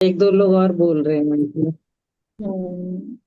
एक दो लोग और बोल रहे हैं इसमें। हम्म।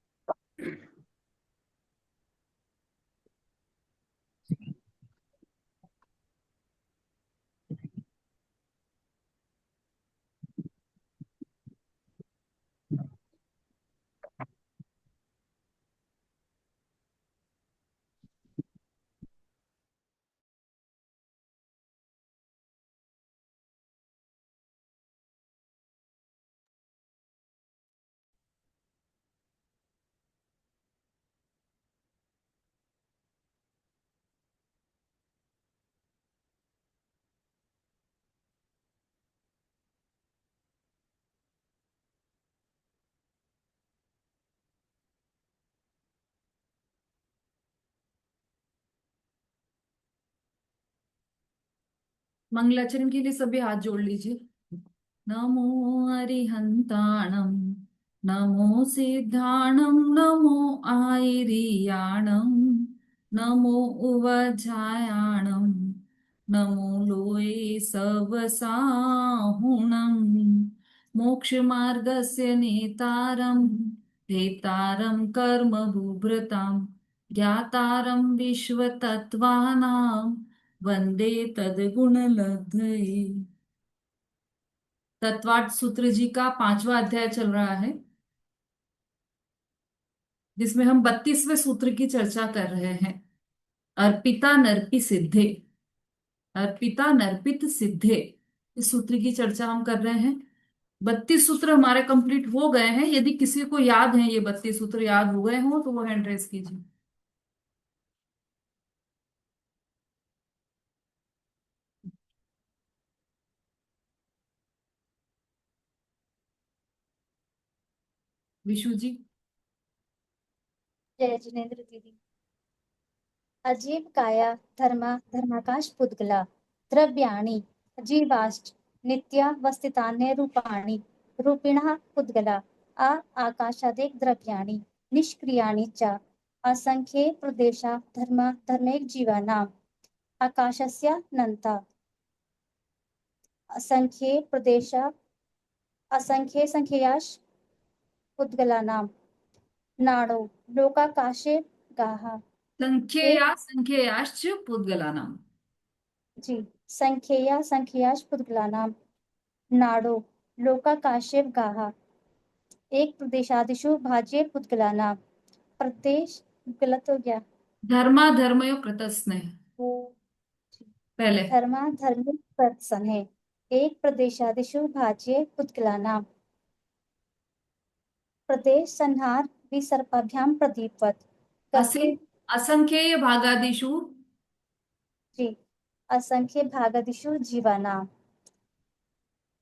मंगलाचरण के लिए सभी हाथ जोड़ लीजिए। नमो अरिहंताणम, नमो सिद्धाणम, नमो आयरियाणम, नमो उवजायाणम, नमो लोये सवसाहुणम, मोक्ष मार्गस्य नेतारम, भेतारम कर्म बुभृताम, ज्ञातारम विश्वतत्त्वानां, वंदे तद्गुणलब्धये। तत्वार्थ सूत्र जी का 5वां अध्याय चल रहा है, जिसमें हम 32वें सूत्र की चर्चा कर रहे हैं। अर्पिता नर्पि सिद्धे, अर्पिता नर्पित सिद्धे, इस सूत्र की चर्चा हम कर रहे हैं। 32 सूत्र हमारे कंप्लीट हो गए हैं। यदि किसी को याद है, ये 32 सूत्र याद हो गए हो तो वो हैंड रेस कीजिए। विशु जी। जय जिनेन्द्र दीदी। अजीव काया धर्मा धर्माकाश पुद्गला द्रव्याणि जीवाश्च नित्यावस्थितान्य रूपाणि रूपिणः पुद्गला आकाशादेक द्रव्याणि निष्क्रियाणि च असंख्ये प्रदेशा धर्मा धर्मैक जीवानाम् आकाशस्यानन्ता असंख्ये प्रदेशा असंख्ये संख्याश पुद्गलानां नाडो लोकाकाशे गाः एक संख्यया संख्ययाश्च पुद्गलानाम। जी संख्यया संख्याश पुद्गलानां नाडो लोकाकाशे गाः एक प्रदेशादिषु भाज्ये पुद्गलानां प्रदेश गलत हो गया। धर्मा धर्मयो कृतस्नेह। वो पहले। धर्मा धर्म प्रदर्शन है। एक प्रदेशादिषु भाज्ये पुद्गलानां प्रदेश संहार विसर्पाभ्याम प्रदीपवत असिं कति असंख्येय भागादिषु। जी असंख्य भागदिषु जीवानां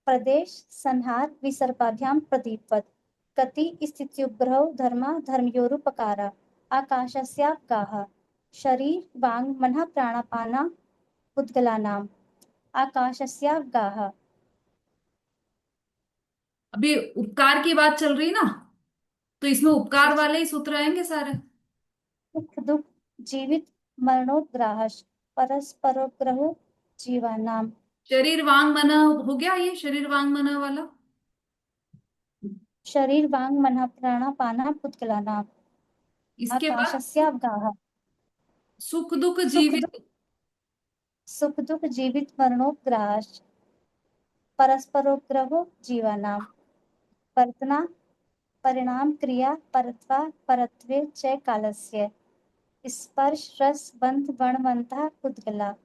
प्रदेश संहार विसर्पाभ्याम प्रदीपवत कति स्थित्युग्रहौ धर्मा धर्मयोरुपकारा आकाशस्यागाः शरीर वाङ् मनः प्राणापाना पुद्गलानाम् आकाशस्यागाः। अभी उपकार की बात चल रही ना, तो इसमें जी उपकार जी। वाले ही सूत्र आएंगे सारे। सुख दुख जीवित मरणोग्राहश परस्परोग्रहो जीवानाम शरीर वांग मन हो गया, ये शरीर वांग मन वाला। शरीर वाङ् मनः प्राणापाना पुद्गलानाम् इसके बाद आकाशस्यागाः। सुख दुख सुख दुख जीवित। सुख दुख जीवित मरणोग्राहश परस्परोग्रहो जीवानाम वर्तना परिणाम क्रिया परत्वा परत्वे च कालस्य स्पर्श रस बंध बणवंतः पुद्गला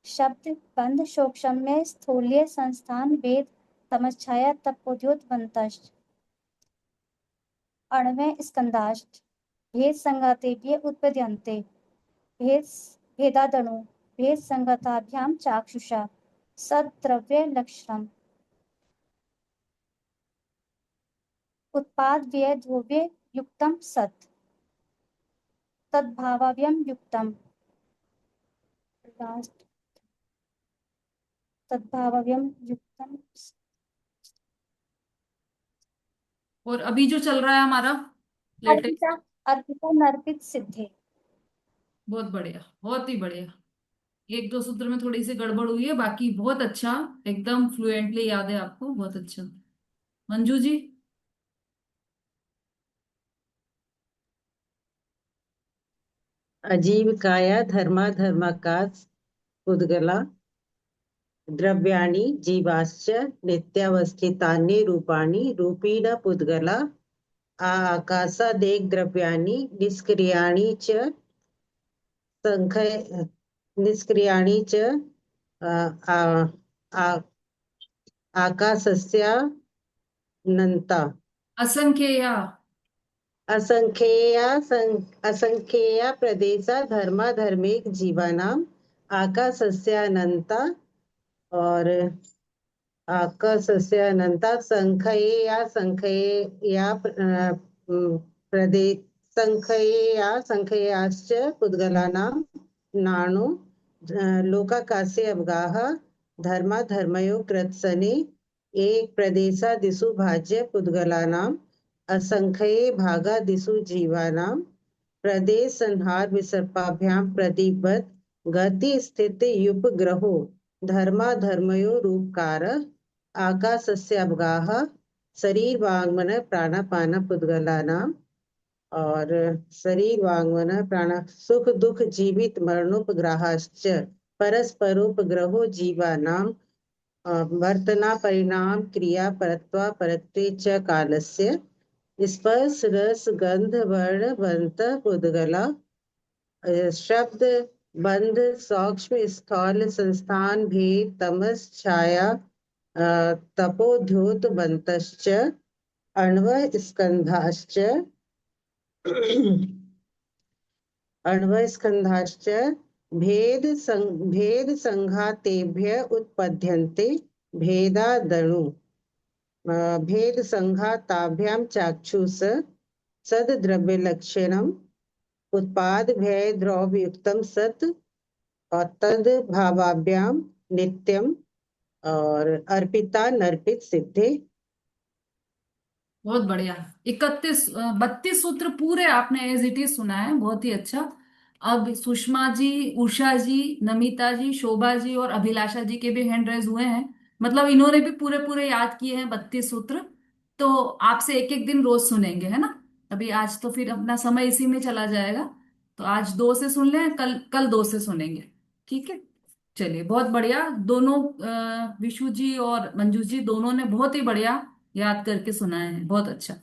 शब्द बंध शोकशम्य स्थूल्य संस्थान वेद तमच्छाया तपोद्योतवन्तश्च अण्वय स्कंदाश्च भेद संगातेभ्य उत्पद्यन्ते भेद भेदादणु भेद संगताभ्याम चाक्षुषा सद्द्रव्य लक्षणम् उत्पाद व्यय द्रव्य युक्तम सत् तद्भावाव्यम युक्तम लास्ट तद्भावाव्यम युक्तम। और अभी जो चल रहा है हमारा अर्पिता लेटेस्ट। अर्पिता नर्पित सिद्धे। बहुत बढ़िया, बहुत ही बढ़िया। एक दो सूत्र में थोड़ी सी गड़बड़ हुई है, बाकी बहुत अच्छा। एकदम फ्लुएंटली याद है आपको, बहुत अच्छा। मंजू जी। अजीविकाया धर्माधर्मका पुद्गला द्रव्याणि जीवाश्च नित्यावस्थितानि रूपाणि रूपिण पुद्गला आकाशादेक द्रव्याणि निष्क्रियाणि च संख्य निष्क्रियाणि च आ, आ, आ, आकाशस्यानन्ता असंख्येया। असंख्येया प्रदेशा धर्माधर्मिक जीवानाम आकाशस्यानन्ता और आकाशस्य अनंता संख्यया प्रदेश संख्ययाश्च पुद्गलानां नानो लोकाकाशे अवगाह धर्माधर्मयो कृत्सने एक प्रदेशादिषु भाज्य पुद्गलानाम् असंख्ये भागादिषु जीवानां प्रदेश संहार विसर्पाभ्यां प्रतिबद्ध गति स्थिति युपग्रहो धर्माधर्मयो रूपकार आकाशस्य अवगाह शरीर वांगमन प्राणापान पुद्गलानाम और शरीर वांगमन प्राण सुख दुख जीवित मरणोपग्रहाश्च परस्परोपग्रहो जीवानाम वर्तना परिणाम क्रिया परत्वा परत्वे च कालस्य स्पर्श रस गंध वर्ण वंत पुद्गला शब्द बंध सूक्ष्म स्थल संस्थान भेद तमस छाया तपोद्योत बंतश्च अण्वय स्कंधाश्च अण्वय स्कंधाश्च भेद संघातेभ्य उत्पद्यन्ते भेदादणु भेद संघाताभ्यां चाक्षुष सद्द्रव्य लक्षणम उत्पाद भय द्रव्य युक्तम सत और तद भावाभ्यां नित्यम और अर्पिता नर्पित सिद्धे। बहुत बढ़िया। 32 सूत्र पूरे आपने एज इट इज सुना है, बहुत ही अच्छा। अब सुषमा जी, उषा जी, नमिता जी, शोभा जी और अभिलाषा जी के भी हैंड रेज हुए हैं, मतलब इन्होंने भी पूरे पूरे याद किए हैं 32 सूत्र। तो आपसे एक एक दिन रोज सुनेंगे, है ना। अभी आज तो फिर अपना समय इसी में चला जाएगा, तो आज 2 से सुन लें, कल कल 2 से सुनेंगे, ठीक है। चलिए, बहुत बढ़िया। दोनों विशु जी और मंजू जी दोनों ने बहुत ही बढ़िया याद करके सुनाए हैं, बहुत अच्छा।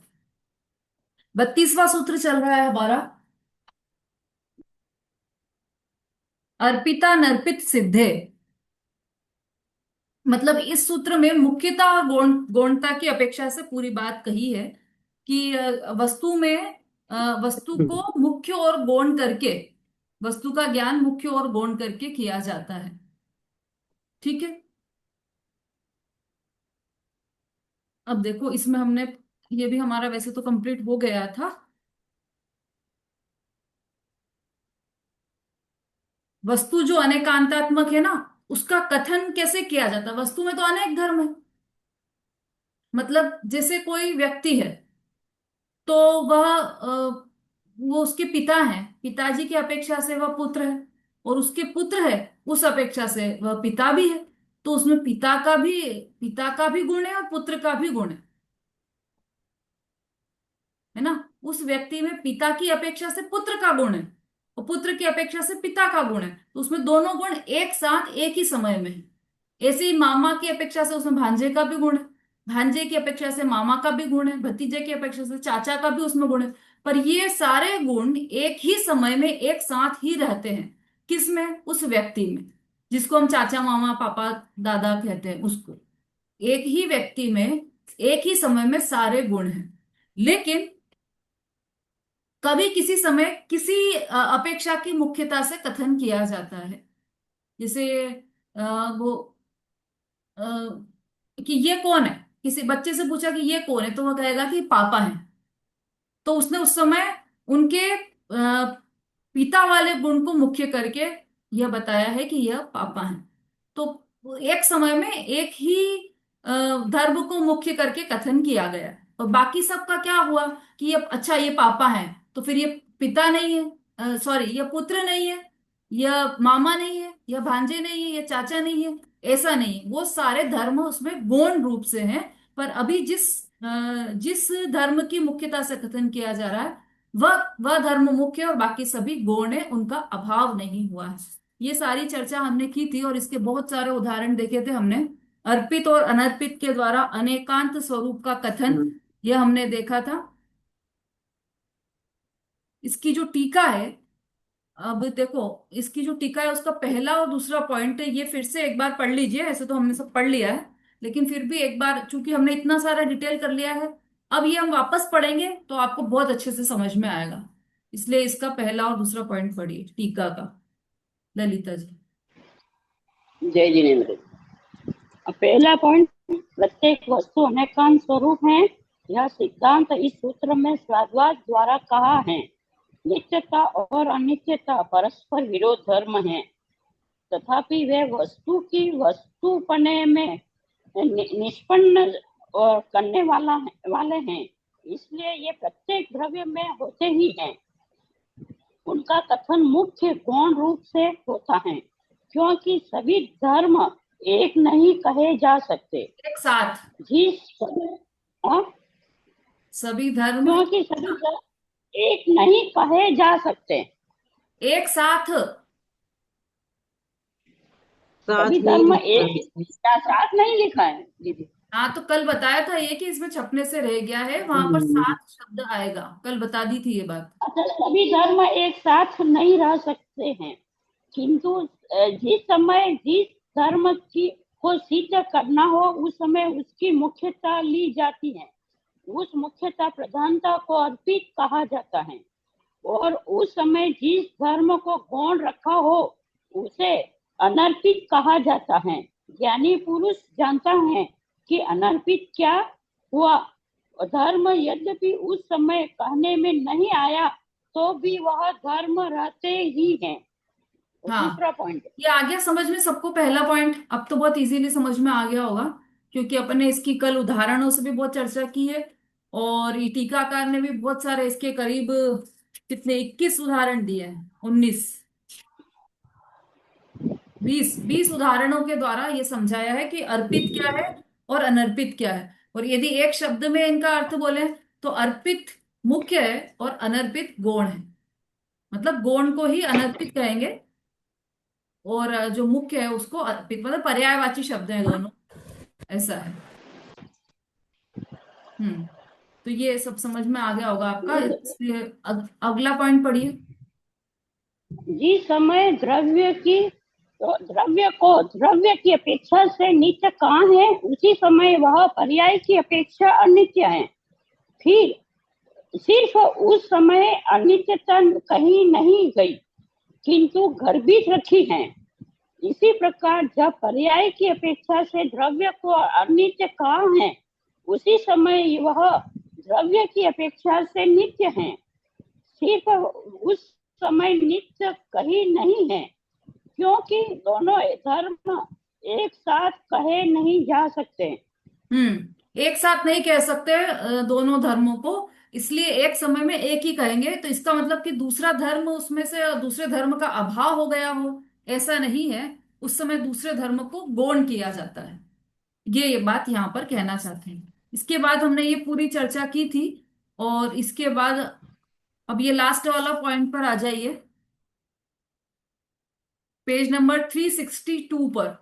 32वां सूत्र चल रहा है हमारा, अर्पिता नर्पित सिद्धे। मतलब इस सूत्र में मुख्यता और गौणता की अपेक्षा से पूरी बात कही है कि वस्तु को मुख्य और गौण करके, वस्तु का ज्ञान मुख्य और गौण करके किया जाता है, ठीक है। अब देखो, इसमें हमने, ये भी हमारा वैसे तो कंप्लीट हो गया था। वस्तु जो अनेकांतात्मक है ना, उसका कथन कैसे किया जाता है। वस्तु में तो अनेक धर्म है, मतलब जैसे कोई व्यक्ति है तो वो उसके पिता हैं, पिताजी की अपेक्षा से वह पुत्र है, और उसके पुत्र है उस अपेक्षा से वह पिता भी है। तो उसमें पिता का भी गुण है और पुत्र का भी गुण है ना। उस व्यक्ति में पिता की अपेक्षा से पुत्र का गुण है और पुत्र की अपेक्षा से पिता का गुण है, तो उसमें दोनों गुण एक साथ एक ही समय में है। ऐसे ही मामा की अपेक्षा से उसमें भांजे का भी गुण है, भांजे की अपेक्षा से मामा का भी गुण है, भतीजे की अपेक्षा से चाचा का भी उसमें गुण है। पर ये सारे गुण एक ही समय में एक साथ ही रहते हैं, किसमें, उस व्यक्ति में, जिसको हम चाचा मामा पापा दादा कहते हैं, उसको। एक ही व्यक्ति में एक ही समय में सारे गुण हैं। लेकिन कभी किसी समय किसी अपेक्षा की मुख्यता से कथन किया जाता है। जैसे वो कि ये कौन है, किसी बच्चे से पूछा कि ये कौन है, तो वह कहेगा कि पापा है। तो उसने उस समय उनके पिता वाले गुण को मुख्य करके यह बताया है कि यह पापा है। तो एक समय में एक ही अ, धर्म को मुख्य करके कथन किया गया है। और बाकी सबका क्या हुआ कि ये, अच्छा ये पापा है, तो फिर ये पिता नहीं है, सॉरी ये पुत्र नहीं है, यह मामा नहीं है, यह भांजे नहीं है, यह चाचा नहीं है। ऐसा नहीं, वो सारे धर्म उसमें गौण रूप से हैं। पर अभी जिस जिस धर्म की मुख्यता से कथन किया जा रहा है वह धर्म मुख्य है और बाकी सभी गौण है, उनका अभाव नहीं हुआ है। ये सारी चर्चा हमने की थी और इसके बहुत सारे उदाहरण देखे थे हमने। अर्पित और अनर्पित के द्वारा अनेकांत स्वरूप का कथन, हम्म, यह हमने देखा था। इसकी जो टीका है, अब देखो, इसकी जो टीका है उसका पहला और दूसरा पॉइंट है, ये फिर से एक बार पढ़ लीजिए। ऐसे तो हमने सब पढ़ लिया है, लेकिन फिर भी एक बार, चूंकि हमने इतना सारा डिटेल कर लिया है, अब ये हम वापस पढ़ेंगे तो आपको बहुत अच्छे से समझ में आएगा। इसलिए इसका पहला और दूसरा पॉइंट पढ़िए टीका का, ललिता जी। जय जिनेन्द्र। अब पहला पॉइंट, प्रत्येक वस्तु अनेकांत स्वरूप है। यह सिद्धांत इस सूत्र में स्वाद्वाद द्वारा कहा है। नित्यता और अनित्यता परस्पर विरोध धर्म है, तथापि वे वस्तु की वस्तुपने में निष्पन्न और करने वाले हैं, इसलिए ये प्रत्येक द्रव्य में होते ही हैं। उनका कथन मुख्य गौण रूप से होता है, क्योंकि सभी धर्म एक नहीं कहे जा सकते। एक साथ सभी धर्म क्योंकि सभी धर्म एक नहीं कहे जा सकते। एक साथ साथ सभी नहीं धर्म लिखा एक है। साथ नहीं लिखा है दीदी। हाँ, तो कल बताया था ये कि इसमें छपने से रह गया है, वहां पर हम्म, सात शब्द आएगा, कल बता दी थी ये बात। अच्छा, सभी धर्म एक साथ नहीं रह सकते हैं, किंतु जिस समय जिस धर्म की को सिद्ध करना हो उस समय उसकी मुख्यता ली जाती है। उस मुख्यता प्रधानता को अर्पित कहा जाता है, और उस समय जिस धर्म को गौण रखा हो उसे अनर्पित कहा जाता है। ज्ञानी पुरुष जानता है कि अनर्पित क्या हुआ। धर्म यद्यपि उस समय कहने में नहीं आया तो भी वह धर्म रहते ही हैं। हाँ, दूसरा पॉइंट, ये आ गया समझ में सबको पहला पॉइंट? अब तो बहुत इजीली समझ में आ गया होगा, क्योंकि अपने इसकी कल उदाहरणों से भी बहुत चर्चा की है, और ये टीकाकार ने भी बहुत सारे इसके करीब कितने 21 उदाहरण दिए हैं, 19 20 उदाहरणों के द्वारा ये समझाया है कि अर्पित क्या है और अनर्पित क्या है। और यदि एक शब्द में इनका अर्थ बोले तो अर्पित मुख्य है और अनर्पित गौण है। मतलब गौण को ही अनर्पित कहेंगे और जो मुख्य है उसको अर्पित, मतलब पर्यायवाची शब्द हैं दोनों, ऐसा है। हम्म, तो ये सब समझ में आ गया होगा आपका। इसलिए अगला पॉइंट पढ़िए। जिस समय द्रव्य को द्रव्य की अपेक्षा से नित्य कहाँ है, उसी समय वह पर्याय की अपेक्षा अनित्य है। फिर सिर्फ उस समय अनित्यता कहीं नहीं गई, किंतु गर्भित रखी है। इसी प्रकार जब पर्याय की अपेक्षा से द्रव्य को अनित्य कहा है, उसी समय वह द्रव्य की अपेक्षा से नित्य है। सिर्फ उस समय नित्य कहीं नहीं है, क्योंकि दोनों धर्म एक साथ कहे नहीं जा सकते। एक साथ नहीं कह सकते दोनों धर्मों को, इसलिए एक समय में एक ही कहेंगे। तो इसका मतलब कि दूसरा धर्म उसमें से दूसरे धर्म का अभाव हो गया हो, ऐसा नहीं है। उस समय दूसरे धर्म को गौण किया जाता है, ये बात यहाँ पर कहना चाहते हैं। इसके बाद हमने ये पूरी चर्चा की थी, और इसके बाद अब ये लास्ट वाला पॉइंट पर आ जाइए, पेज नंबर 362 पर।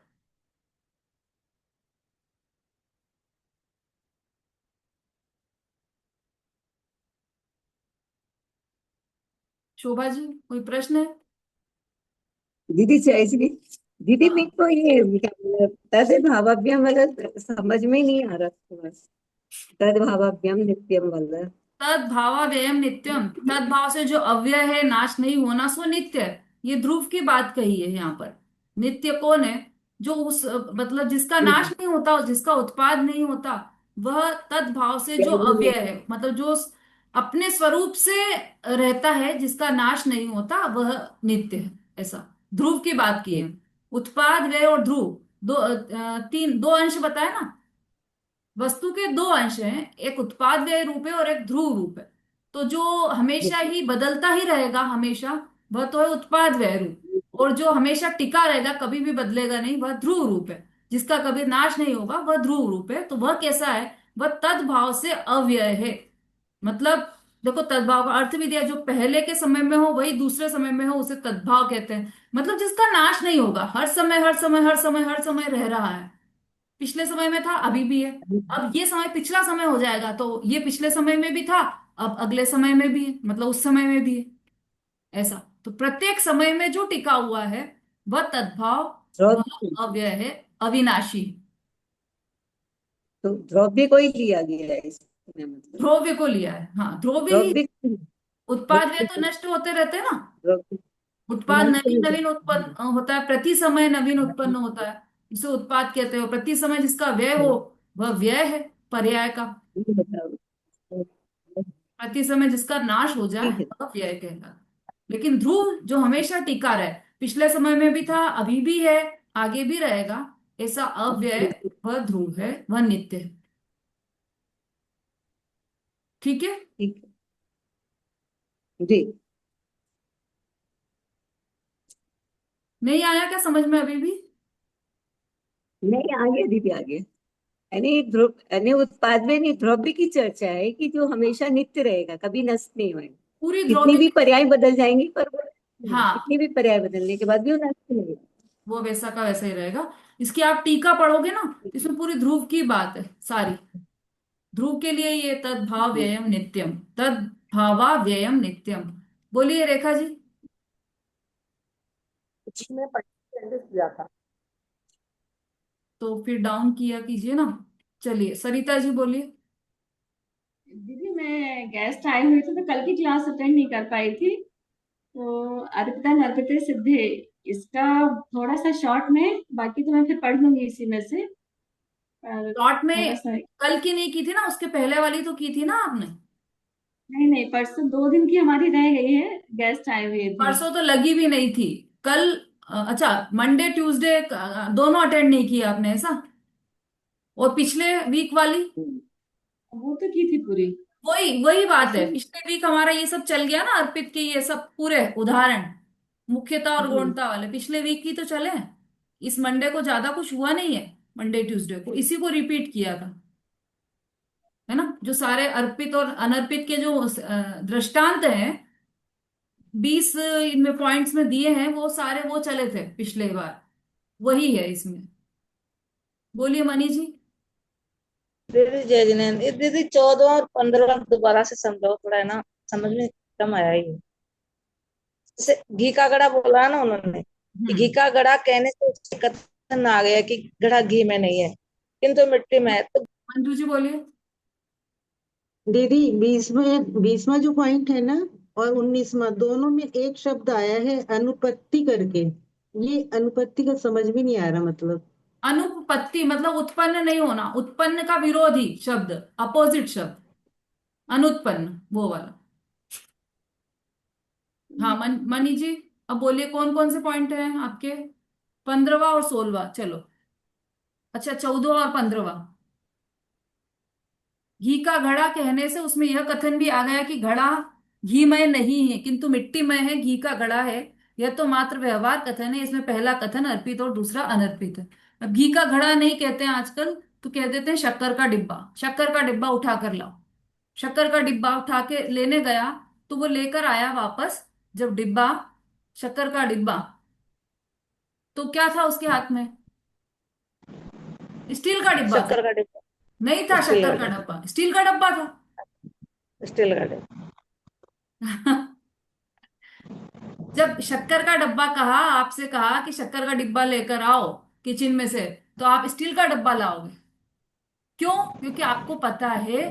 शोभा जी, कोई प्रश्न है? दीदी जयश्री दीदी, हाँ, मेरे को ये क्या बोला, तद भावाभ्याम वाला समझ में नहीं आ रहा था बस। तद भावाभ्याम नित्यम वाला। तद भावाव्ययम नित्यम, तद भाव से जो अव्यय है, नाश नहीं होना, सो नित्य है। ये ध्रुव की बात कही है यहाँ पर। नित्य कौन है? जो उस मतलब जिसका नाश नहीं होता, जिसका उत्पाद नहीं होता, वह तद भाव से जो अव्यय है, मतलब जो अपने स्वरूप से रहता है, जिसका नाश नहीं होता, वह नित्य है। ऐसा ध्रुव की बात की है। उत्पाद, व्यय और ध्रुव, दो अंश बताए ना। वस्तु के दो अंश हैं, एक उत्पाद व्यय रूप है और एक ध्रुव रूप है। तो जो हमेशा ही बदलता ही रहेगा, हमेशा, वह तो है उत्पाद व्यय रूप। और जो हमेशा टिका रहेगा, कभी भी बदलेगा नहीं, वह ध्रुव रूप है। जिसका कभी नाश नहीं होगा, वह ध्रुव रूप है। तो वह कैसा है? वह तद्भाव से अव्यय है। मतलब देखो, तद्भाव का अर्थ भी दिया, जो पहले के समय में हो वही दूसरे समय में हो उसे तद्भाव कहते हैं। मतलब जिसका नाश नहीं होगा, हर समय हर समय हर समय हर समय रह रहा है। पिछले समय में था, अभी भी है। अब ये समय पिछला समय हो जाएगा तो ये पिछले समय में भी था, अब अगले समय में भी है, मतलब उस समय में भी है। ऐसा तो प्रत्येक समय में जो टिका हुआ है वह तद्भाव, वह द्रव्य, अव्यय है, अविनाशी। तो द्रव्य को ही लिया गया है इसमें, मतलब ध्रुव्य को लिया है, हाँ ध्रुव्य ही। द्रव्य, उत्पाद व्यय तो नष्ट होते रहते हैं ना। द्रव्य उत्पाद नष्ट नवीन नहीं नवीन उत्पन्न होता है, प्रति समय नवीन उत्पन्न होता है, इसे उत्पाद कहते हो। प्रति समय जिसका व्यय हो वह व्यय है, पर्याय का। प्रति समय जिसका नाश हो जाए ठीक है। वह व्यय कहलाता है। लेकिन ध्रुव जो हमेशा टिका रहे, पिछले समय में भी था, अभी भी है, आगे भी रहेगा, ऐसा अव्यय वह ध्रुव है, वह नित्य है। ठीक है। ठीक है जी। नहीं आया क्या समझ में अभी भी? नहीं, आगे दीदी, आगे। यानी ध्रुव, यानी उत्पाद में नहीं, द्रव्य की चर्चा है कि जो हमेशा नित्य रहेगा, कभी नष्ट नहीं होएगा। पूरी कितनी द्रव्य भी की, पर्याय बदल जाएंगी पर वो, हाँ, कितनी भी पर्याय बदलने के बाद भी वो नष्ट नहीं होगा। वो वैसा का वैसा ही रहेगा। इसकी आप टीका पढ़ोगे ना, इसमें पूरी ध्रुव की बात है सारी। ध्रुव के लिए ये तद्भाव व्ययम नित्यम, तद्भावा व्ययम नित्यम। बोलिए रेखा जी। उसमें पच्चीस दिया था। तो फिर डाउन किया कीजिए ना। चलिए सरिता जी बोलिए। दीदी मैं गेस्ट आई हुई थी तो कल की क्लास अटेंड नहीं कर पाई थी। तो अर्पिता नर्पिते सिद्धे, इसका थोड़ा सा शॉर्ट में, बाकी तो मैं फिर पढ़ लूंगी इसी में से। पर शॉर्ट थोड़ा में सा, कल की नहीं की थी ना, उसके पहले वाली तो की थी ना आपने। नहीं नहीं, परसों 2 दिन की हमारी रह गई है, गेस्ट आए हुए थे। परसों तो लगी भी नहीं थी। कल अच्छा, मंडे ट्यूसडे दोनों अटेंड नहीं किया आपने, ऐसा? और पिछले वीक वाली? वो तो की थी पूरी। वही वही बात है, परसों, पिछले वीक हमारा ये सब चल गया ना, अर्पित के ये सब पूरे उदाहरण, मुख्यता और हम्म, गौणता वाले पिछले वीक की तो चले हैं। इस मंडे को ज्यादा कुछ हुआ नहीं है, मंडे ट्यूसडे को इसी को रिपीट किया था, है ना। जो सारे अर्पित और अनर्पित के जो दृष्टांत हैं, 20 इनमें पॉइंट्स में दिए हैं, वो सारे वो चले थे पिछले बार, वही है इसमें। बोलिए मनी जी। दीदी जय जिनेन्द्र, ये दीदी 14 और 15 दोबारा से समझाओ थोड़ा, है ना, समझ में कम आया ये। जैसे घी का घड़ा बोला ना उन्होंने, कि घी हम्म। का घड़ा कहने से उससे कथन आ गया कि घड़ा घी में नहीं है किंतु मिट्टी में है। तो मंजू जी बोलिए। दीदी 20वां जो पॉइंट है ना, और 19वां, दोनों में एक शब्द आया है अनुपत्ति करके। ये अनुपत्ति का समझ भी नहीं आ रहा, मतलब। अनुपपत्ति मतलब उत्पन्न नहीं होना, उत्पन्न का विरोधी शब्द, अपोजिट शब्द, अनुत्पन्न वो वाला। हाँ मनी जी, अब बोलिए कौन कौन से पॉइंट हैं आपके? 15वां और 16वां, चलो। अच्छा, 14वां और 15वां। घी का घड़ा कहने से उसमें यह कथन भी आ गया कि घड़ा घीमय नहीं है किंतु मिट्टीमय है, घी का घड़ा है। यह तो मात्र व्यवहार कथन है, इसमें पहला कथन अर्पित और दूसरा अनर्पित है। अब घी का घड़ा नहीं कहते हैं आजकल, तो कह देते हैं शक्कर का डिब्बा। शक्कर का डिब्बा उठा कर लाओ। शक्कर का डिब्बा उठा के लेने गया, तो वो लेकर आया वापस, जब डिब्बा, शक्कर का डिब्बा, तो क्या था उसके हाथ में? स्टील का डिब्बा था। शक्कर का डिब्बा, नहीं था स्टील का शक्कर का डिब्बा, डब्बा, स्टील का डब्बा था। स्टील का डिब्बा। जब शक्कर का डब्बा कहा, आपसे कहा कि शक्कर का डिब्बा लेकर आओ किचन में से, तो आप स्टील का डब्बा लाओगे। क्यों? क्योंकि आपको पता है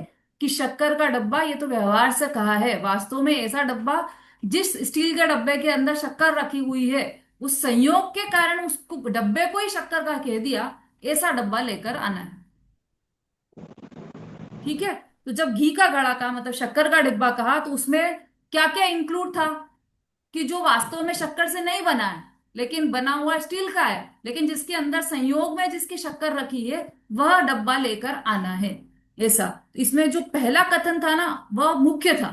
कि शक्कर का डब्बा, ये तो व्यवहार से कहा है, वास्तव में ऐसा डब्बा, जिस स्टील के डब्बे के अंदर शक्कर रखी हुई है, उस संयोग के कारण उसको डब्बे को ही शक्कर का कह दिया, ऐसा डब्बा लेकर आना है। ठीक है। तो जब घी का घड़ा का मतलब शक्कर का डिब्बा कहा, तो उसमें क्या क्या इंक्लूड था? कि जो वास्तव में शक्कर से नहीं बना है, लेकिन बना हुआ स्टील का है, लेकिन जिसके अंदर संयोग में जिसकी शक्कर रखी है, वह डब्बा लेकर आना है। ऐसा, इसमें जो पहला कथन था ना, वह मुख्य था।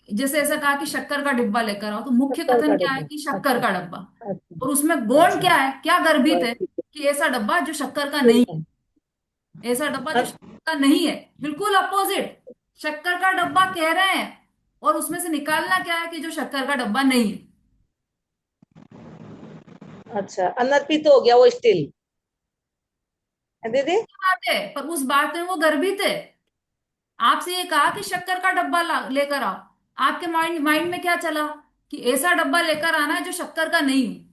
जैसे ऐसा कहा कि शक्कर का डिब्बा लेकर आओ, तो मुख्य शक्कर कथन का क्या है डिब्बा, कि शक्कर अच्छा का डब्बा। अच्छा और उसमें गौण अच्छा। क्या है, क्या गर्भित बस है? ठीक है, कि ऐसा डब्बा जो शक्कर का ठीक नहीं है। है। ऐसा डब्बा जो अ- शक्कर का नहीं है, बिल्कुल अपोजिट। शक्कर का डब्बा कह रहे हैं और उसमें से निकालना क्या है कि जो शक्कर का डब्बा नहीं है। अच्छा, अनर्पित हो गया वो स्टील, है दीदी। बात है, पर उस बात में वो गर्भित है। आपसे ये कहा कि शक्कर का डब्बा लेकर आओ, आपके माइंड माइंड में क्या चला कि ऐसा डब्बा लेकर आना है जो शक्कर का नहीं हो।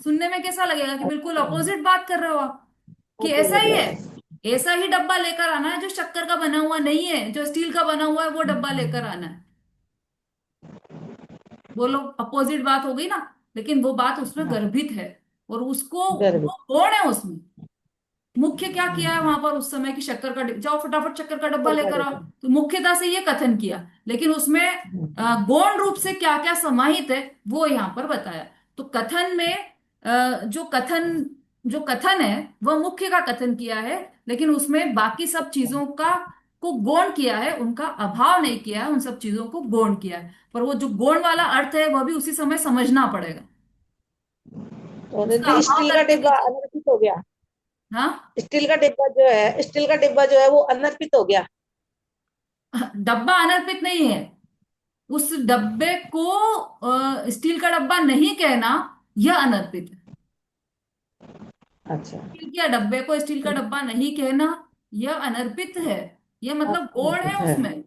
सुनने में कैसा लगेगा कि बिल्कुल अच्छा, अपोजिट बात कर रहे हो आप, कि ऐसा अपोजिट ही है, है। ऐसा ही डब्बा लेकर आना है जो शक्कर का बना हुआ नहीं है, जो स्टील का बना हुआ है वो डब्बा लेकर आना है। बोलो, अपोजिट बात हो गई ना। लेकिन वो बात उसमें हाँ, गर्भित है, और उसको गर्भित। वो गुण है उसमें। मुख्य क्या किया है वहां पर उस समय कि शक्कर का जाओ फटाफट शक्कर का डब्बा करका लेकर आओ, देते हैं। तो मुख्यता से ये कथन किया। लेकिन उसमें गौण रूप से क्या क्या समाहित है वो यहाँ पर बताया। तो कथन में जो कथन है वह मुख्य का कथन किया है, लेकिन उसमें बाकी सब चीजों का को गौण किया है, उनका अभाव नहीं किया है, उन सब चीजों को गौण किया है। पर वो जो गौण वाला अर्थ है वह भी उसी समय समझना पड़ेगा, तो उसका दीदी अभाव स्टील का करके नहीं डिब्बा चल। अनर्पित हो गया। हाँ, स्टील का डिब्बा जो है वो अनर्पित हो गया। डब्बा अनर्पित नहीं है। उस डब्बे को स्टील का डब्बा नहीं कहना, यह अनर्पित है। अच्छा। स्टील के डब्बे को स्टील का डब्बा नहीं कहना, यह अनर्पित है। यह मतलब गौण अनर्पित है है। उसमें।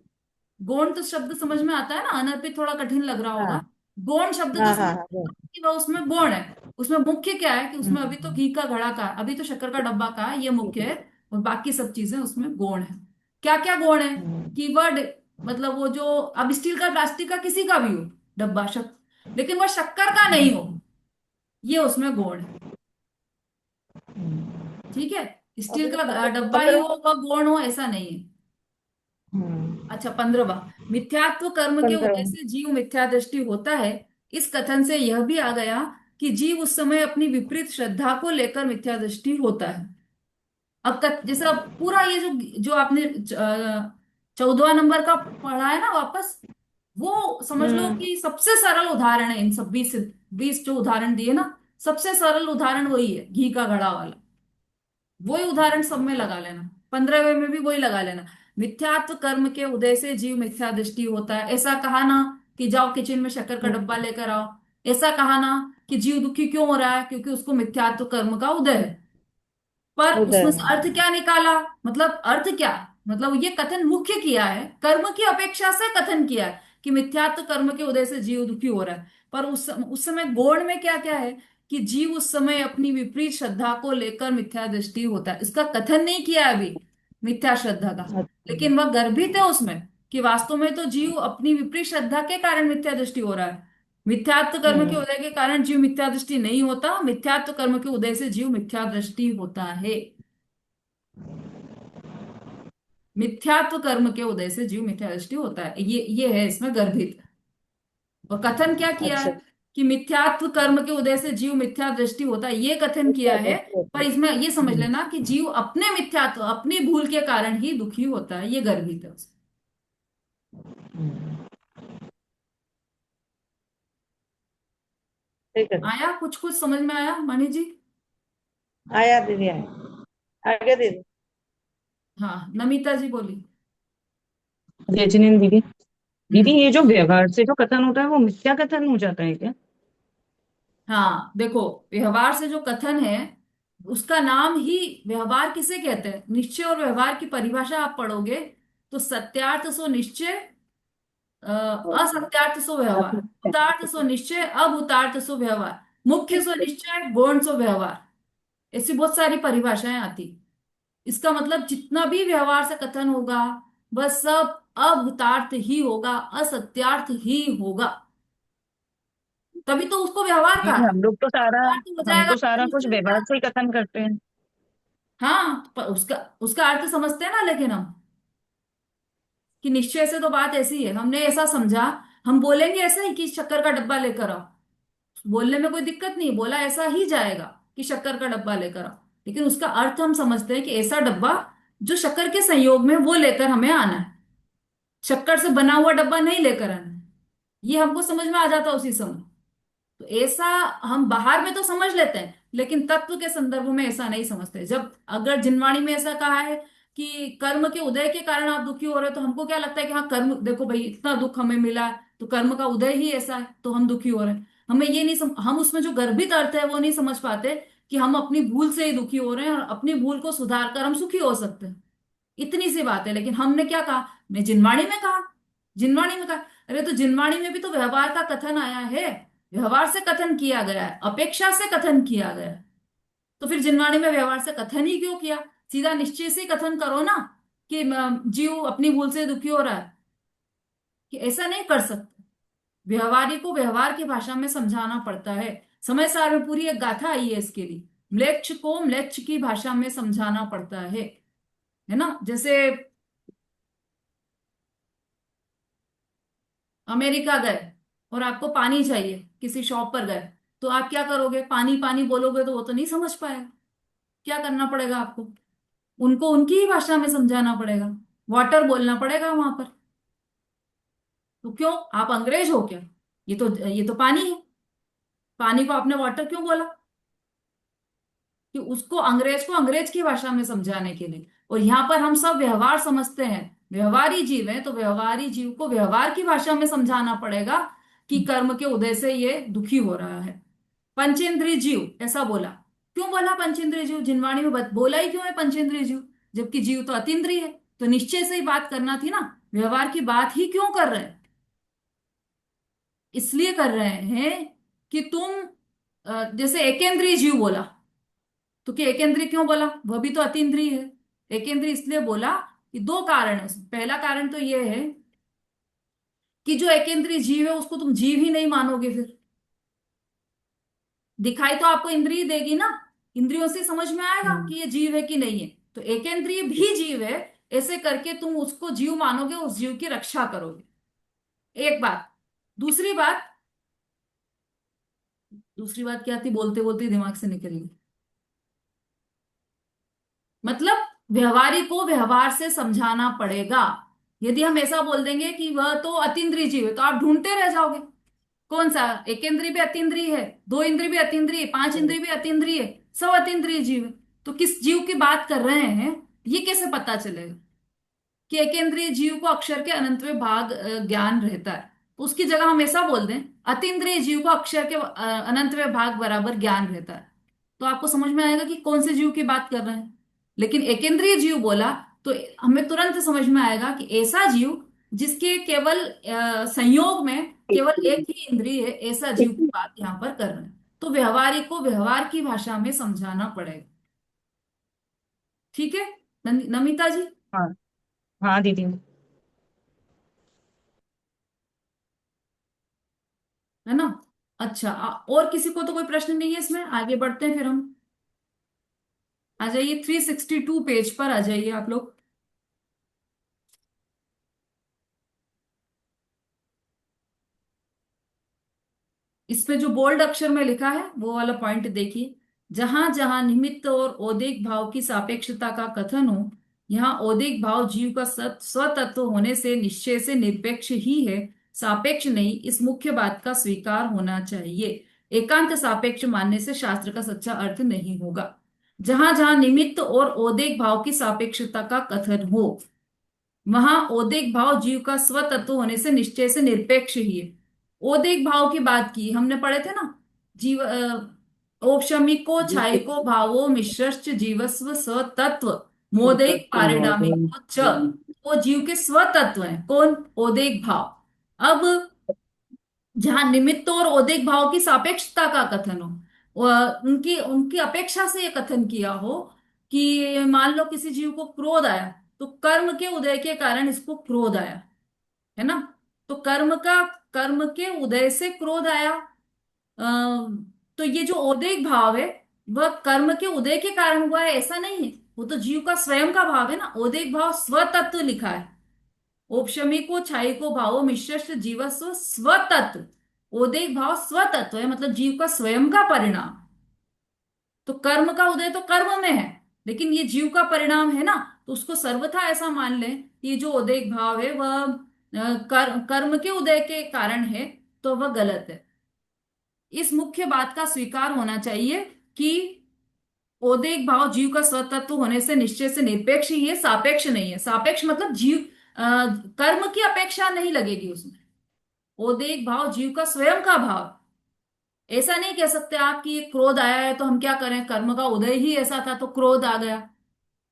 गौण तो शब्द समझ में आता है ना, अनर्पित थोड़ा कठिन लग रहा होगा। हाँ गौण शब्द तो हाँ समझ हाँ में हाँ, आता है कि वह उसमें गौण है। उसमें मुख्य क्या है कि उसमें अभी तो हम्म, घी का घड़ा का, अभी तो शक्कर का डब्बा का है, ये मुख्य है। और बाकी सब चीजें उसमें गौण है। क्या क्या गौण है? हम्म, कीवर्ड, मतलब वो जो अब स्टील का प्लास्टिक का किसी का भी हो डब्बा लेकिन वह शक्कर का नहीं हो, ये उसमें गौण है। ठीक है, और स्टील फिर का डब्बा ही पंद्रह। हो वह गौण हो ऐसा नहीं है। अच्छा, 15वां, मिथ्यात्व कर्म के पंद्रह। उदय से जीव मिथ्या दृष्टि होता है। इस कथन से यह भी आ गया कि जीव उस समय अपनी विपरीत श्रद्धा को लेकर मिथ्या दृष्टि होता है। अब तक जैसे अब पूरा ये जो जो आपने 14वां नंबर का पढ़ा है ना वापस, वो समझ लो हम्म। कि सबसे सरल उदाहरण है इन सब 20 जो उदाहरण दिए ना, सबसे सरल उदाहरण वही है, घी का घड़ा वाला। वही उदाहरण सब में लगा लेना, 15वें में भी वही लगा लेना। मिथ्यात्व कर्म के उदय से जीव मिथ्या दृष्टि होता है, ऐसा कहा ना कि जाओ किचन में शक्कर का डब्बा लेकर आओ। ऐसा कहा ना कि जीव दुखी क्यों हो रहा है, क्योंकि उसको मिथ्यात्व कर्म का उदय है। पर उदय उसमें से है। अर्थ क्या निकाला, मतलब अर्थ क्या, मतलब ये कथन मुख्य किया है, कर्म की अपेक्षा से कथन किया है कि मिथ्यात्व कर्म के उदय से जीव दुखी हो रहा है। पर उस समय गौण में क्या क्या है कि जीव उस समय अपनी विपरीत श्रद्धा को लेकर मिथ्या दृष्टि होता है, इसका कथन नहीं किया है अभी मिथ्या श्रद्धा का। अच्छा। लेकिन वह गर्भित है उसमें कि वास्तव में तो जीव अपनी विपरीत श्रद्धा के कारण मिथ्या दृष्टि हो रहा है। मिथ्यात्व कर्म के हम्म। उदय के कारण जीव मिथ्या दृष्टि नहीं होता, मिथ्यात्व कर्म के उदय से जीव मिथ्या दृष्टि होता है। मिथ्यात्व कर्म के उदय से जीव मिथ्या दृष्टि होता है, ये है इसमें गर्भित। और कथन क्या किया अच्छा। है कि मिथ्यात्व कर्म के उदय से जीव मिथ्या दृष्टि होता है, ये कथन किया मिथ्या है। दृष्टि होती पर है। इसमें ये समझ हम्म, लेना कि जीव अपने मिथ्यात्व, अपनी भूल के कारण ही दुखी होता है, ये गर्भित है उसमें। हम्म। ठीक है। आया, कुछ कुछ समझ में आया मणि जी? आया दीदी, आया। आगे दीदी। हाँ, नमिता जी बोली। जय जिनेन्द्र दीदी। दीदी, हम्म। ये जो व्यवहार से जो कथन होता है वो मिथ्या कथन हो जाता है क्या? हाँ देखो, व्यवहार से जो कथन है उसका नाम ही व्यवहार किसे कहते हैं। निश्चय और व्यवहार की परिभाषा आप पढ़ोगे तो सत्यार्थ सो निश्चय, असत्यार्थ सो व्यवहार, उतार्थ सो निश्चय, अब उतार्थ सो व्यवहार, मुख्य सो निश्चय, गौण सो व्यवहार, ऐसी बहुत सारी परिभाषाएं आती। इसका मतलब जितना भी व्यवहार से कथन होगा वह सब अभूतार्थ ही होगा, असत्यार्थ ही होगा। तभी तो उसको व्यवहार कहा दीदी, है। अर्थ हो हम जाएगा तो तो सारा कुछ निश्चय हो व्यवहार जाएगा। से ही कथन करते हैं। हाँ, पर उसका उसका अर्थ समझते हैं ना, लेकिन हम कि निश्चय से तो बात ऐसी है, हमने ऐसा समझा, हम बोलेंगे ऐसा ही कि शक्कर का डब्बा लेकर आओ, बोलने में कोई दिक्कत नहीं, बोला ऐसा ही जाएगा कि शक्कर का डब्बा लेकर आओ। लेकिन उसका अर्थ हम समझते हैं कि ऐसा डब्बा जो शक्कर के संयोग में वो लेकर हमें आना है, शक्कर से बना हुआ डब्बा नहीं लेकर आना है। ये हमको समझ में आ जाता उसी समय। तो ऐसा हम बाहर में तो समझ लेते हैं, लेकिन तत्व के संदर्भ में ऐसा नहीं समझते। जब अगर जिनवाणी में ऐसा कहा है कि कर्म के उदय के कारण आप दुखी हो रहे हो, तो हमको क्या लगता है कि हाँ कर्म, देखो भाई इतना दुख हमें मिला है तो कर्म का उदय ही ऐसा है तो हम दुखी हो रहे हैं। हमें ये नहीं हम उसमें जो गर्भित अर्थ है वो नहीं समझ पाते कि हम अपनी भूल से ही दुखी हो रहे हैं और अपनी भूल को सुधार कर हम सुखी हो सकते हैं। इतनी सी बात है। लेकिन हमने क्या कहा, मैं जिनवाणी में कहा, जिनवाणी में कहा। अरे तो जिनवाणी में भी तो व्यवहार का कथन आया है, व्यवहार से कथन किया गया है, अपेक्षा से कथन किया गया है। तो फिर जिनवाणी में व्यवहार से कथन ही क्यों किया, सीधा निश्चय से कथन करो ना कि जीव अपनी भूल से दुखी हो रहा है। कि ऐसा नहीं कर सकते, व्यवहारी को व्यवहार की भाषा में समझाना पड़ता है। समय सार में पूरी एक गाथा आई है इसके लिए, म्लेच्छ को म्लेच्छ की भाषा में समझाना पड़ता है ना। जैसे अमेरिका गए और आपको पानी चाहिए, किसी शॉप पर गए, तो आप क्या करोगे, पानी पानी बोलोगे तो वो तो नहीं समझ पाएगा। क्या करना पड़ेगा आपको, उनको उनकी ही भाषा में समझाना पड़ेगा, वाटर बोलना पड़ेगा वहां पर। तो क्यों, आप अंग्रेज हो क्या, ये तो पानी है, पानी को आपने वाटर क्यों बोला, कि उसको अंग्रेज को अंग्रेज की भाषा में समझाने के लिए। और यहाँ पर हम सब व्यवहार समझते हैं, व्यवहारी जीव है, तो व्यवहारी जीव को व्यवहार की भाषा में समझाना पड़ेगा कि कर्म के उदय से ये दुखी हो रहा है। पंचेंद्रिय जीव ऐसा बोला, क्यों बोला पंचेंद्रिय जीव, जिनवाणी में बोला ही क्यों है पंचेंद्रिय जीव, जबकि जीव तो अतीन्द्रिय है। तो निश्चय से ही बात करना थी ना, व्यवहार की बात ही क्यों कर रहे हैं, इसलिए कर रहे हैं कि तुम जैसे एकेंद्रीय जीव बोला, तो कि एकेंद्रीय क्यों बोला, वह भी तो अतीन्द्रिय है। एकेंद्रीय इसलिए बोला कि दो कारण है उसमें। पहला कारण तो यह है कि जो एकेंद्रीय जीव है उसको तुम जीव ही नहीं मानोगे, फिर दिखाई तो आपको इंद्रिय देगी ना, इंद्रियों से समझ में आएगा कि ये जीव है कि नहीं है। तो एकेंद्रिय भी जीव है, ऐसे करके तुम उसको जीव मानोगे, उस जीव की रक्षा करोगे। एक बात। दूसरी बात, दूसरी बात क्या थी, बोलते बोलते दिमाग से निकल गई। मतलब व्यवहारी को व्यवहार से समझाना पड़ेगा। यदि हम ऐसा बोल देंगे कि वह तो अतीन्द्रिय जीव है, तो आप ढूंढते रह जाओगे कौन सा, एक इंद्रिय भी अतीन्द्रिय है, दो इंद्रिय भी अतीन्द्रिय, पांच इंद्रिय भी अतीन्द्रिय, सब अतीन्द्रिय जीव है। तो किस जीव की बात कर रहे हैं ये कैसे पता चलेगा कि एकेंद्रिय जीव को अक्षर के अनंतवें भाग ज्ञान रहता है। तो उसकी जगह हम ऐसा बोल दें, अतीन्द्रिय जीव को अक्षर के अनंतवें भाग बराबर ज्ञान रहता है, तो आपको समझ में आएगा कि कौन से जीव की बात कर रहे हैं। लेकिन एकेंद्रिय जीव बोला तो हमें तुरंत समझ में आएगा कि ऐसा जीव जिसके केवल संयोग में केवल एक ही इंद्रिय है, ऐसा जीव की बात यहाँ पर कर रहे हैं। तो व्यवहारी को व्यवहार की भाषा में समझाना पड़ेगा। ठीक है नमिता जी। हाँ हाँ दीदी। है ना। अच्छा और किसी को तो कोई प्रश्न नहीं है इसमें, आगे बढ़ते हैं फिर हम। आ जाइए 362 पेज पर आ जाइए आप लोग। इसमें जो बोल्ड अक्षर में लिखा है वो वाला पॉइंट देखिए, जहां जहां निमित्त और औदिक भाव की सापेक्षता का कथन हो, यहाँ औदिक भाव जीव का स्वतत्व होने से निश्चय से निरपेक्ष ही है, सापेक्ष नहीं, इस मुख्य बात का स्वीकार होना चाहिए। एकांत सापेक्ष मानने से शास्त्र का सच्चा अर्थ नहीं होगा। जहां जहां निमित्त और औदिक भाव की सापेक्षता का कथन हो, वहां औदिक भाव जीव का स्वतत्व होने से निश्चय से निरपेक्ष ही है। औदिक भाव की बात की हमने पढ़े थे ना, जीव औपशमिको छायिको भावो मिश्रश्च जीवस्व स्वतत्व मोदिक पारिणामिको च, वो जीव के स्वतत्व है कौन, औदिक भाव। अब जहां निमित्त और औदिक भाव की सापेक्षता का कथन हो, उनकी उनकी अपेक्षा से ये कथन किया हो कि मान लो किसी जीव को क्रोध आया, तो कर्म के उदय के कारण इसको क्रोध आया, है ना। तो कर्म के उदय से क्रोध आया। तो ये जो औदिक भाव है वह कर्म के उदय के कारण हुआ है ऐसा नहीं है, वो तो जीव का स्वयं का भाव है ना। औदिक भाव स्वतत्व लिखा है, औपशमिको छायिको भावो मिश्रश्च जीवस्व स्वतत्व। औदिक भाव स्वतत्व है, मतलब जीव का स्वयं का परिणाम। तो कर्म का उदय तो कर्म में है, लेकिन ये जीव का परिणाम है ना, तो उसको सर्वथा ऐसा मान लें कि ये जो उदय भाव है वह कर्म के उदय के कारण है, तो वह गलत है। इस मुख्य बात का स्वीकार होना चाहिए कि औदेक भाव जीव का स्वतत्व होने से निश्चय से निरपेक्ष ही है, सापेक्ष नहीं है। सापेक्ष मतलब जीव कर्म की अपेक्षा नहीं लगेगी उसमें। औदेक भाव जीव का स्वयं का भाव। ऐसा नहीं कह सकते आप कि ये क्रोध आया है तो हम क्या करें, कर्म का उदय ही ऐसा था तो क्रोध आ गया,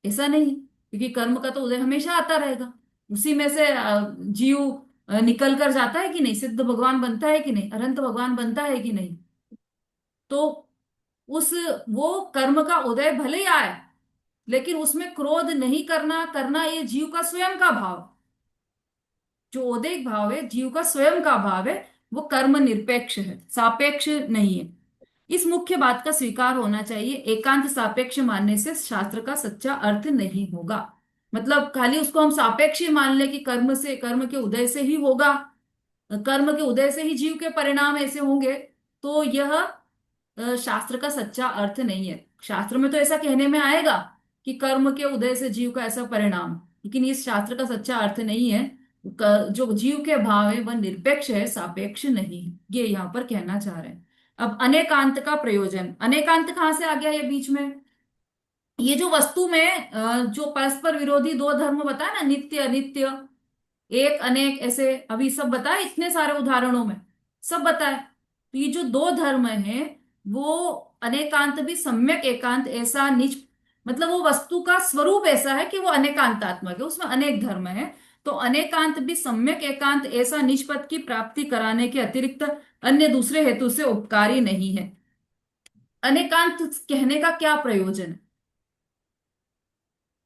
ऐसा नहीं। क्योंकि कर्म का तो उदय हमेशा आता रहेगा, उसी में से जीव निकल कर जाता है कि नहीं, सिद्ध भगवान बनता है कि नहीं, अनंत भगवान बनता है कि नहीं। तो उस वो कर्म का उदय भले ही आए, लेकिन उसमें क्रोध नहीं करना करना ये जीव का स्वयं का भाव। जो उदय भाव है जीव का स्वयं का भाव है, वो कर्म निरपेक्ष है, सापेक्ष नहीं है। इस मुख्य बात का स्वीकार होना चाहिए। एकांत सापेक्ष मानने से शास्त्र का सच्चा अर्थ नहीं होगा। मतलब खाली उसको हम सापेक्ष ही मान ले कि कर्म से, कर्म के उदय से ही होगा, कर्म के उदय से ही जीव के परिणाम ऐसे होंगे, तो यह शास्त्र का सच्चा अर्थ नहीं है। शास्त्र में तो ऐसा कहने में आएगा कि कर्म के उदय से जीव का ऐसा परिणाम, लेकिन इस शास्त्र का सच्चा अर्थ नहीं है। जो जीव के भाव है वह निरपेक्ष है, सापेक्ष नहीं है, ये यहाँ पर कहना चाह रहे हैं। अब अनेकांत का प्रयोजन, अनेकांत कहाँ से आ गया ये बीच में? ये जो वस्तु में जो परस्पर विरोधी दो धर्म बताए ना, नित्य अनित्य, एक अनेक, ऐसे अभी सब बताए, इतने सारे उदाहरणों में सब बताए। तो ये जो दो धर्म है वो अनेकांत भी सम्यक एकांत, ऐसा निज, मतलब वो वस्तु का स्वरूप ऐसा है कि वो अनेकांतात्मक है, उसमें अनेक धर्म है। तो अनेकांत भी सम्यक एकांत ऐसा निज पद की प्राप्ति कराने के अतिरिक्त अन्य दूसरे हेतु से उपकारी नहीं है। अनेकांत कहने का क्या प्रयोजन है?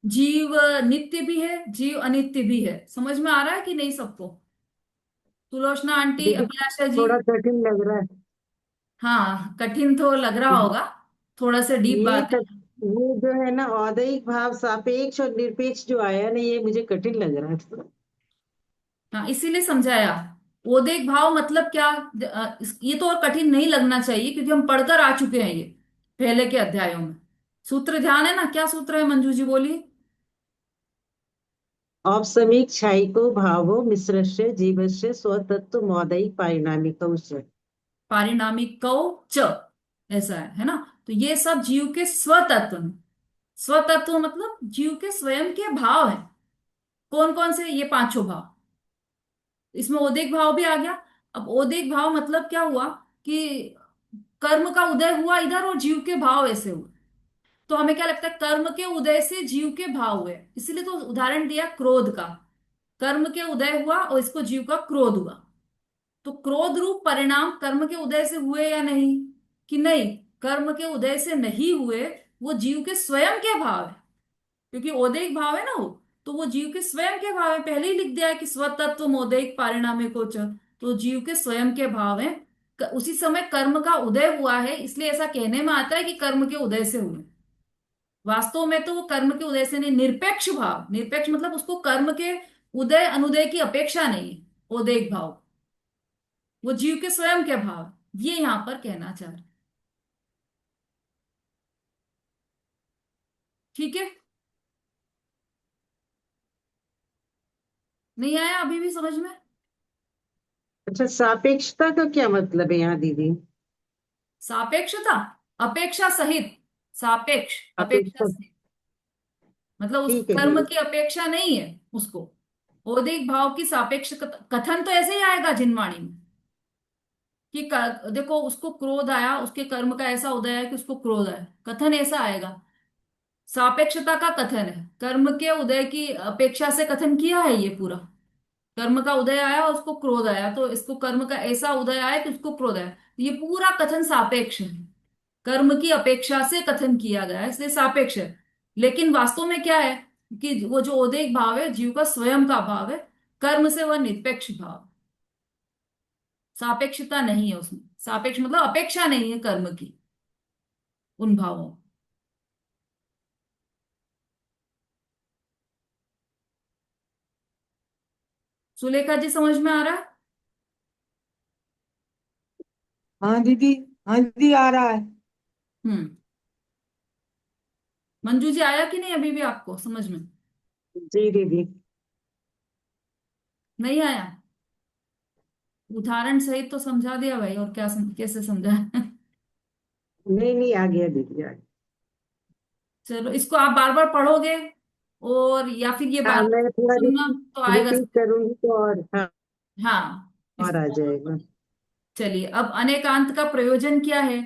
जीव नित्य भी है, जीव अनित्य भी है। समझ में आ रहा है कि नहीं सबको? सुलोचना आंटी, दीदी अभिलाषा जी। थोड़ा कठिन लग रहा है। हाँ, कठिन तो लग रहा होगा, थोड़ा सा डीप ये बात है। तक ये जो है ना, औदैहिक भाव सापेक्ष और निरपेक्ष जो आया ना, ये मुझे कठिन लग रहा है थोड़ा। हाँ, इसीलिए समझाया। ओदेक भाव मतलब क्या? ये तो और कठिन नहीं लगना चाहिए क्योंकि हम पढ़कर आ चुके हैं ये पहले के अध्यायों में। सूत्र ध्यान है ना? क्या सूत्र है मंजू जी, बोलिए। औपसमिक क्षयिको भावो मिश्रस्य जीवस्य स्वतत्व मौदैहिक पारिणामिकौ च। पारिणामिक कौ च, ऐसा है ना? तो ये सब जीव के स्वतत्व में। स्वतत्व मतलब जीव के स्वयं के भाव है। कौन कौन से? ये पांचों भाव। इसमें ओदेक भाव भी आ गया। अब ओदेक भाव मतलब क्या हुआ कि कर्म का उदय हुआ इधर और जीव के भाव ऐसे हुए। तो हमें क्या लगता है, कर्म के उदय से जीव के भाव हुए, इसीलिए तो उदाहरण दिया क्रोध का। कर्म के उदय हुआ और इसको जीव का क्रोध हुआ। तो क्रोध रूप परिणाम कर्म के उदय से हुए या नहीं? कि नहीं, कर्म के उदय से नहीं हुए, वो जीव के स्वयं के भाव है। क्योंकि ओदैहिक भाव है ना वो, तो वो जीव के स्वयं के भाव है। पहले ही लिख दिया है कि स्वतत्व मोदैहिक पारिणामिको च, तो जीव के स्वयं के भाव है। उसी समय कर्म का उदय हुआ है, इसलिए ऐसा कहने में आता है कि कर्म के उदय से हुए। वास्तव में तो वो कर्म के उदय से नहीं, निरपेक्ष भाव, निरपेक्ष मतलब उसको कर्म के उदय अनुदय की अपेक्षा नहीं है। ओदैहिक भाव वो जीव के स्वयं के भाव, ये यहां पर कहना चाह रहे। ठीक है? नहीं आया अभी भी समझ में? अच्छा, सापेक्षता का क्या मतलब है यहाँ दीदी? सापेक्षता, अपेक्षा सहित। सापेक्ष, अपेक्षा अपेक्षा। सहित, मतलब उस ठीक है कर्म दीदी। की अपेक्षा नहीं है उसको। औदिक भाव की सापेक्ष कथन तो ऐसे ही आएगा जिनवाणी में कि देखो उसको क्रोध आया, उसके कर्म का ऐसा उदय है कि उसको क्रोध आया, कथन ऐसा आएगा। सापेक्षता का कथन है, कर्म के उदय की अपेक्षा से कथन किया है ये पूरा। कर्म का उदय आया और उसको क्रोध आया, तो इसको कर्म का ऐसा उदय आया कि उसको क्रोध आया, तो ये पूरा कथन सापेक्ष है। कर्म की अपेक्षा से कथन किया गया है, इसलिए सापेक्ष है। लेकिन वास्तव में क्या है कि वो जो औदेक भाव है जीव का स्वयं का भाव है, कर्म से वह निरपेक्ष भाव। सापेक्षता नहीं है उसमें। सापेक्ष मतलब अपेक्षा नहीं है कर्म की उन भावों। सुलेखा जी समझ में आ रहा है? हाँ दीदी, हाँ दीदी आ रहा है। हम्म। मंजू जी आया कि नहीं अभी भी आपको समझ में? जी दीदी। नहीं आया? उदाहरण सहित तो समझा दिया भाई, और क्या कैसे समझा? नहीं नहीं, आ गया दीदी, आ गया। चलो, इसको आप बार बार पढ़ोगे और या फिर ये हाँ, बार मैं थोड़ा सुनना तो आएगा। रिपीट करूंगी तो और हाँ, हाँ, और आ इसको जाएगा। चलिए, अब अनेकांत का प्रयोजन क्या है?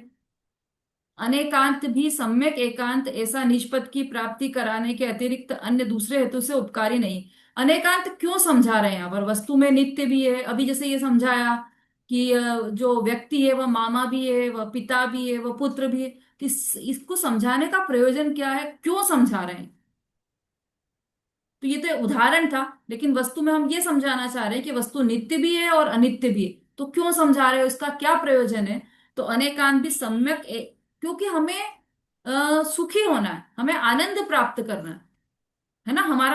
अनेकांत भी सम्यक एकांत ऐसा निष्पत्ति की प्राप्ति कराने के अतिरिक्त अन्य दूसरे हेतु से उपकारी नहीं। अनेकांत क्यों समझा रहे हैं यहाँ पर? वस्तु में नित्य भी है, अभी जैसे ये समझाया कि जो व्यक्ति है वह मामा भी है, वह पिता भी है, वह पुत्र भी है। इसको समझाने का प्रयोजन क्या है, क्यों समझा रहे हैं? तो ये तो उदाहरण था, लेकिन वस्तु में हम ये समझाना चाह रहे हैं कि वस्तु नित्य भी है और अनित्य भी है। तो क्यों समझा रहे हो, इसका क्या प्रयोजन है? तो अनेकांत भी सम्यक क्योंकि हमें सुखी होना है, हमें आनंद प्राप्त करना है ना? हमारा